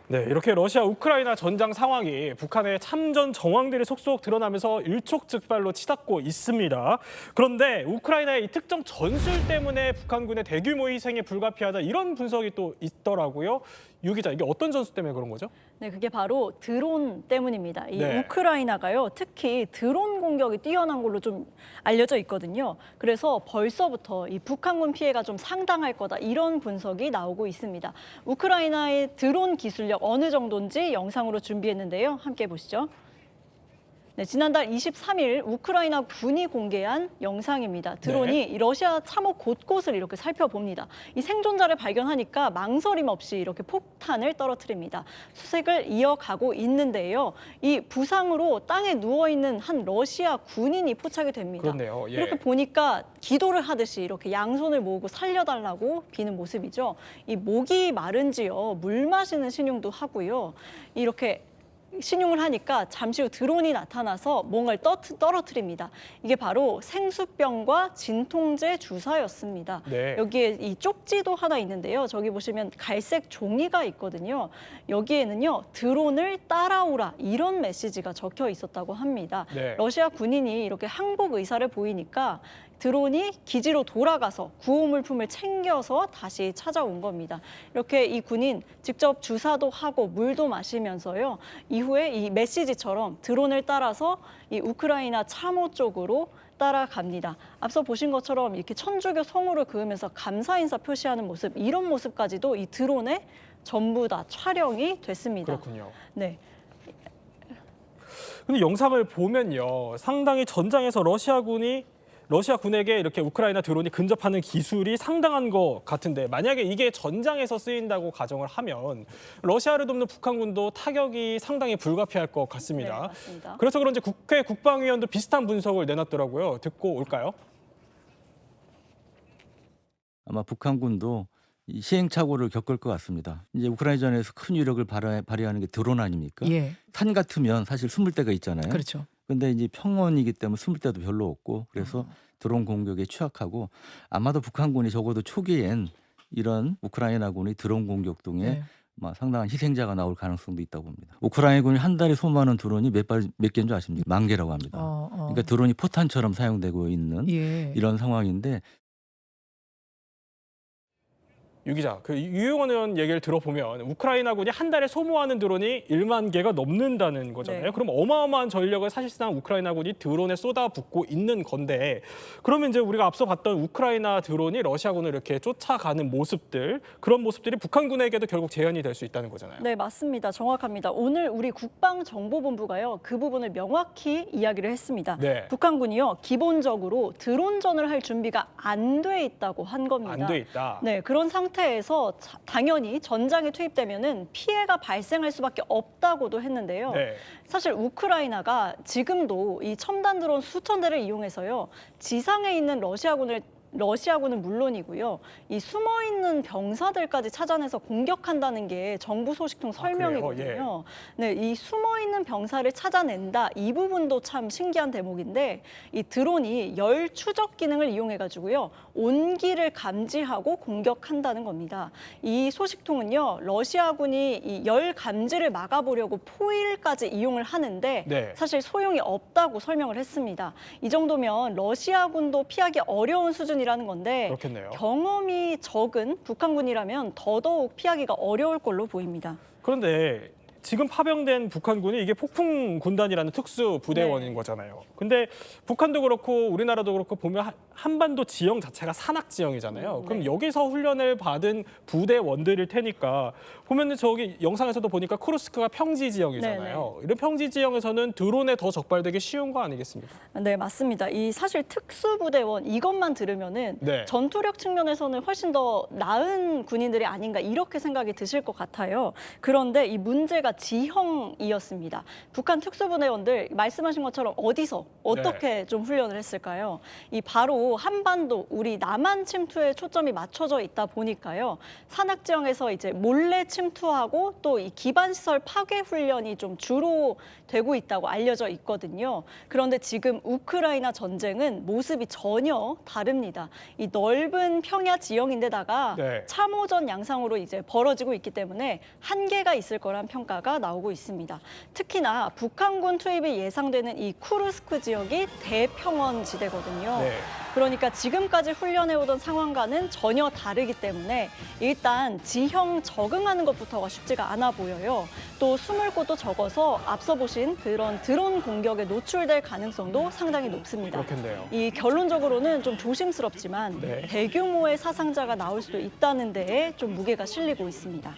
네, 이렇게 러시아 우크라이나 전장 상황이 북한의 참전 정황들이 속속 드러나면서 일촉즉발로 치닫고 있습니다. 그런데 우크라이나의 이 특정 전술 때문에 북한군의 대규모 희생이 불가피하다 이런 분석이 또 있더라고요. 유 기자, 이게 어떤 전술 때문에 그런 거죠? 네, 그게 바로 드론 때문입니다. 이 네. 우크라이나가요, 특히 드론 공격이 뛰어난 걸로 좀 알려져 있거든요. 그래서 벌써부터 이 북한군 피해가 좀 상당할 거다 이런 분석이 나오고 있습니다. 우크라이나의 드론 기술력 어느 정도인지 영상으로 준비했는데요. 함께 보시죠. 네, 지난달 23일 우크라이나 군이 공개한 영상입니다. 드론이 이 러시아 참호 곳곳을 이렇게 살펴봅니다. 이 생존자를 발견하니까 망설임 없이 이렇게 폭탄을 떨어뜨립니다. 수색을 이어가고 있는데요. 이 부상으로 땅에 누워있는 한 러시아 군인이 포착이 됩니다. 그렇네요. 예. 이렇게 보니까 기도를 하듯이 이렇게 양손을 모으고 살려달라고 비는 모습이죠. 이 목이 마른지요. 물 마시는 신용도 하고요. 이렇게 신용을 하니까 잠시 후 드론이 나타나서 뭔가를 떨어뜨립니다. 이게 바로 생수병과 진통제 주사였습니다. 네. 여기에 이 쪽지도 하나 있는데요. 저기 보시면 갈색 종이가 있거든요. 여기에는요, 드론을 따라오라 이런 메시지가 적혀 있었다고 합니다. 네. 러시아 군인이 이렇게 항복 의사를 보이니까 드론이 기지로 돌아가서 구호물품을 챙겨서 다시 찾아온 겁니다. 이렇게 이 군인 직접 주사도 하고 물도 마시면서요. 이후에 이 메시지처럼 드론을 따라서 이 우크라이나 참호 쪽으로 따라갑니다. 앞서 보신 것처럼 이렇게 천주교 성호를 그으면서 감사 인사 표시하는 모습, 이런 모습까지도 이 드론에 전부 다 촬영이 됐습니다. 그렇군요. 네. 근데 영상을 보면요, 상당히 전장에서 러시아 군에게 이렇게 우크라이나 드론이 근접하는 기술이 상당한 것 같은데, 만약에 이게 전장에서 쓰인다고 가정을 하면 러시아를 돕는 북한군도 타격이 상당히 불가피할 것 같습니다. 네, 맞습니다. 그래서 그런지 국회 국방위원도 비슷한 분석을 내놨더라고요. 듣고 올까요? 아마 북한군도 이 시행착오를 겪을 것 같습니다. 이제 우크라이나전에서 큰 위력을 발휘하는 게 드론 아닙니까? 예, 산 같으면 사실 숨을 데가 있잖아요. 그렇죠. 근데 이제 평원이기 때문에 숨을 데도 별로 없고, 그래서 드론 공격에 취약하고, 아마도 북한군이 적어도 초기엔 이런 우크라이나군의 드론 공격 등에 네. 상당한 희생자가 나올 가능성도 있다고 봅니다. 우크라이나군이 한 달에 소모하는 드론이 몇 개인 줄 아십니까? 10,000개라고 합니다. 그러니까 드론이 포탄처럼 사용되고 있는 예. 이런 상황인데, 유 기자, 그 유용원 의원 얘기를 들어보면 우크라이나군이 한 달에 소모하는 드론이 1만 개가 넘는다는 거잖아요. 네. 그럼 어마어마한 전력을 사실상 우크라이나군이 드론에 쏟아붓고 있는 건데, 그러면 이제 우리가 앞서 봤던 우크라이나 드론이 러시아군을 이렇게 쫓아가는 모습들, 그런 모습들이 북한군에게도 결국 재현이 될 수 있다는 거잖아요. 네, 맞습니다. 정확합니다. 오늘 우리 국방정보본부가요, 그 부분을 명확히 이야기를 했습니다. 네. 북한군이요, 기본적으로 드론전을 할 준비가 안 돼 있다고 한 겁니다. 안 돼 있다. 네, 그런 상태에서 당연히 전장에 투입되면은 피해가 발생할 수밖에 없다고도 했는데요. 네. 사실 우크라이나가 지금도 이 첨단 드론 수천 대를 이용해서요, 지상에 있는 러시아군은 물론이고요, 이 숨어 있는 병사들까지 찾아내서 공격한다는 게 정부 소식통 설명이거든요. 네, 이 숨어 있는 병사를 찾아낸다, 이 부분도 참 신기한 대목인데, 이 드론이 열 추적 기능을 이용해가지고요, 온기를 감지하고 공격한다는 겁니다. 이 소식통은요, 러시아군이 이 열 감지를 막아보려고 포일까지 이용을 하는데 네. 사실 소용이 없다고 설명을 했습니다. 이 정도면 러시아군도 피하기 어려운 수준이라는 건데, 그렇겠네요. 경험이 적은 북한군이라면 더더욱 피하기가 어려울 걸로 보입니다. 그런데 지금 파병된 북한군이 이게 폭풍 군단이라는 특수 부대원인 네. 거잖아요. 근데 북한도 그렇고 우리나라도 그렇고 보면 한반도 지형 자체가 산악 지형이잖아요. 그럼 네. 여기서 훈련을 받은 부대원들일 테니까, 보면은 저기 영상에서도 보니까 쿠르스크가 평지 지형이잖아요. 이런 평지 지형에서는 드론에 더 적발되기 쉬운 거 아니겠습니까? 네, 맞습니다. 이 사실 특수부대원 이것만 들으면은 네. 전투력 측면에서는 훨씬 더 나은 군인들이 아닌가 이렇게 생각이 드실 것 같아요. 그런데 이 문제가 지형이었습니다. 북한 특수부대원들 말씀하신 것처럼 어디서 어떻게 좀 훈련을 했을까요? 이 바로 아무래도 한반도, 우리 남한 침투에 초점이 맞춰져 있다 보니까요. 산악 지형에서 이제 몰래 침투하고 또 이 기반 시설 파괴 훈련이 좀 주로 되고 있다고 알려져 있거든요. 그런데 지금 우크라이나 전쟁은 모습이 전혀 다릅니다. 이 넓은 평야 지형인데다가 네. 참호전 양상으로 이제 벌어지고 있기 때문에 한계가 있을 거란 평가가 나오고 있습니다. 특히나 북한군 투입이 예상되는 이 쿠르스크 지역이 대평원 지대거든요. 네. 그러니까 지금까지 훈련해오던 상황과는 전혀 다르기 때문에 일단 지형 적응하는 것부터가 쉽지가 않아 보여요. 또 숨을 곳도 적어서 앞서 보신 그런 드론 공격에 노출될 가능성도 상당히 높습니다. 그렇겠네요. 이 결론적으로는 좀 조심스럽지만 네. 대규모의 사상자가 나올 수도 있다는 데에 좀 무게가 실리고 있습니다.